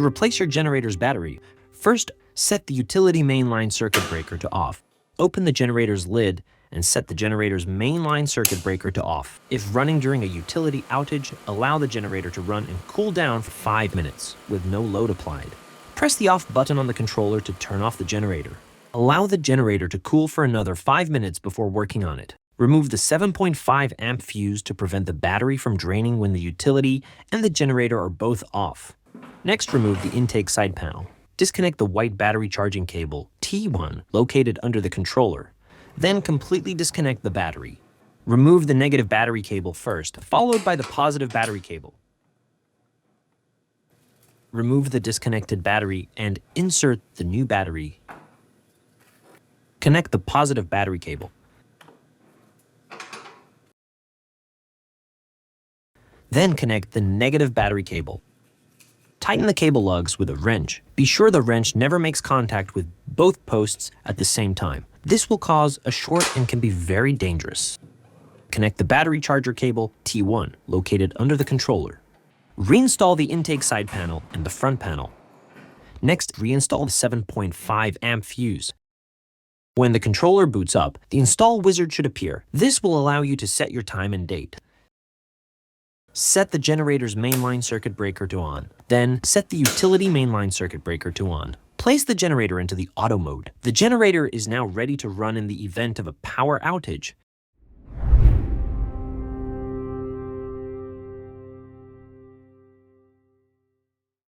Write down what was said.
To replace your generator's battery, first set the utility mainline circuit breaker to off. Open the generator's lid and set the generator's mainline circuit breaker to off. If running during a utility outage, allow the generator to run and cool down for 5 minutes with no load applied. Press the off button on the controller to turn off the generator. Allow the generator to cool for another 5 minutes before working on it. Remove the 7.5 amp fuse to prevent the battery from draining when the utility and the generator are both off. Next, remove the intake side panel. Disconnect the white battery charging cable, T1, located under the controller. Then completely disconnect the battery. Remove the negative battery cable first, followed by the positive battery cable. Remove the disconnected battery and insert the new battery. Connect the positive battery cable. Then connect the negative battery cable. Tighten the cable lugs with a wrench. Be sure the wrench never makes contact with both posts at the same time. This will cause a short and can be very dangerous. Connect the battery charger cable, T1, located under the controller. Reinstall the intake side panel and the front panel. Next, reinstall the 7.5 amp fuse. When the controller boots up, the install wizard should appear. This will allow you to set your time and date. Set the generator's mainline circuit breaker to on. Then, set the utility mainline circuit breaker to on. Place the generator into the auto mode. The generator is now ready to run in the event of a power outage.